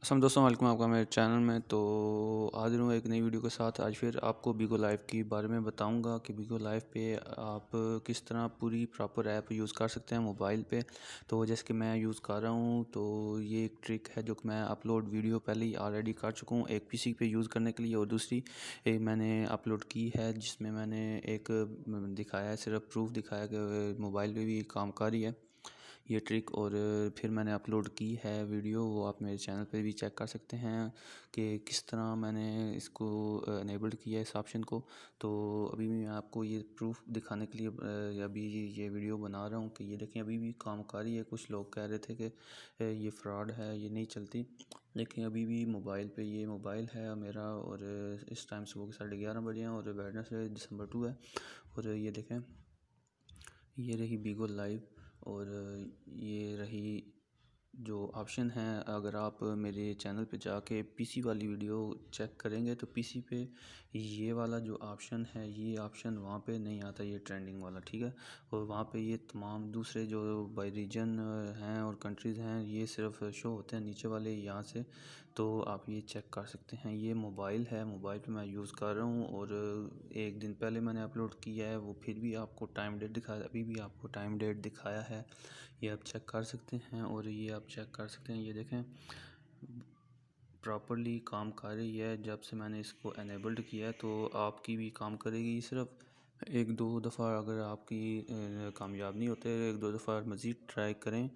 असलम दोस्तों, वेलकम आपका मेरे चैनल में। तो हाजिर हूँ एक नई वीडियो के साथ। आज फिर आपको बिगो लाइव के बारे में बताऊंगा कि बिगो लाइव पे आप किस तरह पूरी प्रॉपर ऐप यूज़ कर सकते हैं मोबाइल पे। तो जैसे कि मैं यूज़ कर रहा हूँ, तो ये एक ट्रिक है जो कि मैं अपलोड वीडियो पहले ही ऑलरेडी कर चुका हूँ, एक पीसी पे यूज़ करने के लिए, और दूसरी एक मैंने अपलोड की है जिसमें मैंने एक दिखाया है, सिर्फ प्रूफ दिखाया कि मोबाइल पर भी काम कर रही है ये ट्रिक। और फिर मैंने अपलोड की है वीडियो, वो आप मेरे चैनल पे भी चेक कर सकते हैं कि किस तरह मैंने इसको अनेबल्ड किया है इस ऑप्शन को। तो अभी मैं आपको ये प्रूफ दिखाने के लिए अभी ये वीडियो बना रहा हूँ कि ये देखें अभी भी काम कर रही है। कुछ लोग कह रहे थे कि ये फ्रॉड है, ये नहीं चलती, लेकिन अभी भी मोबाइल पे ये मोबाइल है मेरा। और इस टाइम सुबह के 11:30 बजे हैं और वेडनेसडे दिसंबर 2 है। और ये देखें, ये रही बिगो लाइव, और ये रही जो ऑप्शन है। अगर आप मेरे चैनल पे जाके पीसी वाली वीडियो चेक करेंगे तो पीसी पे ये वाला जो ऑप्शन है, ये ऑप्शन वहाँ पे नहीं आता, ये ट्रेंडिंग वाला, ठीक है। और वहाँ पे ये तमाम दूसरे जो बाई रीजन हैं और कंट्रीज़ हैं, ये सिर्फ शो होते हैं नीचे वाले यहाँ से। तो आप ये चेक कर सकते हैं। ये मोबाइल है, मोबाइल पे मैं यूज़ कर रहा हूँ, और एक दिन पहले मैंने अपलोड किया है वो, फिर भी आपको टाइम डेट दिखाया, अभी भी आपको टाइम डेट दिखाया है, ये आप चेक कर सकते हैं। और ये आप चेक कर सकते हैं, ये देखें प्रॉपर्ली काम कर रही है। जब से मैंने इसको एनेबल्ड किया है तो आपकी भी काम करेगी। सिर्फ एक दो दफ़ा अगर आपकी कामयाब नहीं होते, एक दो दफ़ा मज़ीद ट्राई करें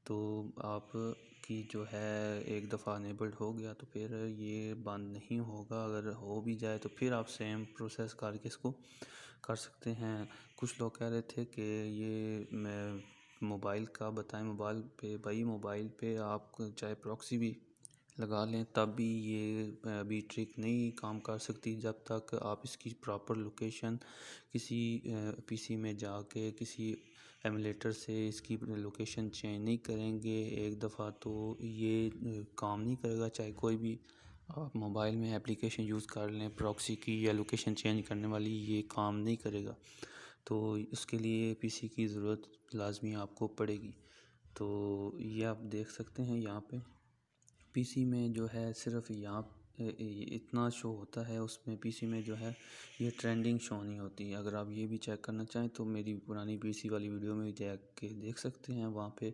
तो आपकी जो है एक दफ़ा अनेबल्ड हो गया तो फिर ये बंद नहीं होगा। अगर हो भी जाए तो फिर आप सेम प्रोसेस करके इसको कर सकते हैं। कुछ लोग कह रहे थे कि ये मैं मोबाइल का बताएं, मोबाइल पे भाई, मोबाइल पे आप चाहे प्रॉक्सी भी लगा लें तब भी ये अभी ट्रिक नहीं काम कर सकती जब तक आप इसकी प्रॉपर लोकेशन किसी पीसी में जाके किसी एमुलेटर से इसकी लोकेशन चेंज नहीं करेंगे एक दफ़ा, तो ये काम नहीं करेगा। चाहे कोई भी आप मोबाइल में एप्लीकेशन यूज़ कर लें प्रॉक्सी की या लोकेशन चेंज करने वाली, ये काम नहीं करेगा। तो उसके लिए पीसी की ज़रूरत लाजमी आपको पड़ेगी। तो ये आप देख सकते हैं यहाँ पे पीसी में जो है सिर्फ यहाँ इतना शो होता है, उसमें पीसी में जो है ये ट्रेंडिंग शो नहीं होती। अगर आप ये भी चेक करना चाहें तो मेरी पुरानी पीसी वाली वीडियो में जाके देख सकते हैं, वहाँ पे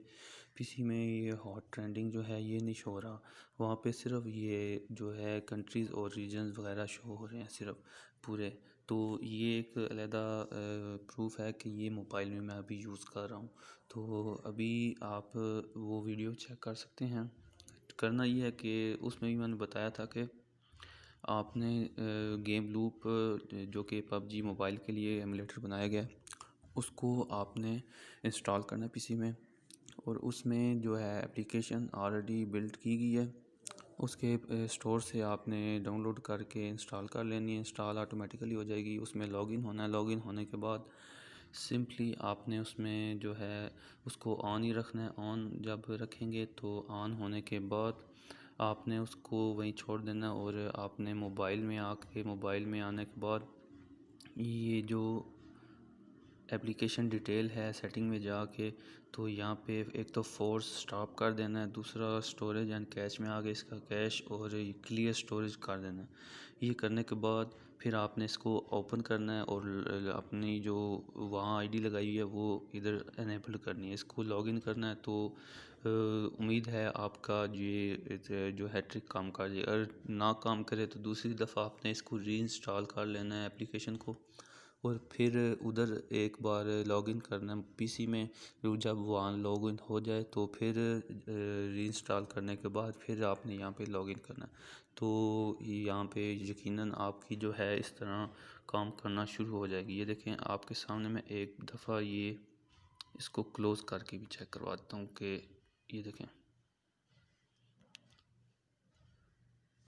पीसी में ये हॉट ट्रेंडिंग जो है ये नहीं शो हो रहा। वहाँ पे सिर्फ ये जो है कंट्रीज़ और रीजन्स वगैरह शो हो रहे हैं सिर्फ पूरे। तो ये एक अलहदा प्रूफ है कि ये मोबाइल में मैं अभी यूज़ कर रहा हूँ। तो अभी आप वो वीडियो चेक कर सकते हैं। करना ये है कि उसमें भी मैंने बताया था कि आपने गेम लूप जो कि पबजी मोबाइल के लिए एमुलेटर बनाया गया है, उसको आपने इंस्टॉल करना है पीसी में। और उसमें जो है एप्लीकेशन ऑलरेडी बिल्ड की गई है, उसके स्टोर से आपने डाउनलोड करके इंस्टॉल कर लेनी है। इंस्टॉल ऑटोमेटिकली हो जाएगी। उसमें लॉगिन होना है, लॉगिन होने के बाद सिंपली आपने उसमें जो है उसको ऑन ही रखना है। ऑन जब रखेंगे तो ऑन होने के बाद आपने उसको वहीं छोड़ देना, और आपने मोबाइल में आने के बाद ये जो एप्लीकेशन डिटेल है सेटिंग में जाके, तो यहाँ पे एक तो फोर्स स्टॉप कर देना है, दूसरा स्टोरेज एंड कैश में आगे इसका कैश और क्लियर स्टोरेज कर देना है। ये करने के बाद फिर आपने इसको ओपन करना है और अपनी जो वहाँ आईडी लगाई हुई है वो इधर एनेबल करनी है, इसको लॉगिन करना है। तो उम्मीद है आपका ये जो है ट्रिक काम कर जाए। अगर ना काम करे तो दूसरी दफ़ा आपने इसको री इंस्टॉल कर लेना है एप्लीकेशन को, और फिर उधर एक बार लॉगिन करना है पीसी में। फिर जब वहाँ लॉगिन हो जाए तो फिर रीइंस्टॉल करने के बाद फिर आपने यहाँ पे लॉगिन करना है। तो यहाँ पे यकीनन आपकी जो है इस तरह काम करना शुरू हो जाएगी। ये देखें आपके सामने मैं एक दफ़ा ये इसको क्लोज़ करके भी चेक करवा देता हूँ कि ये देखें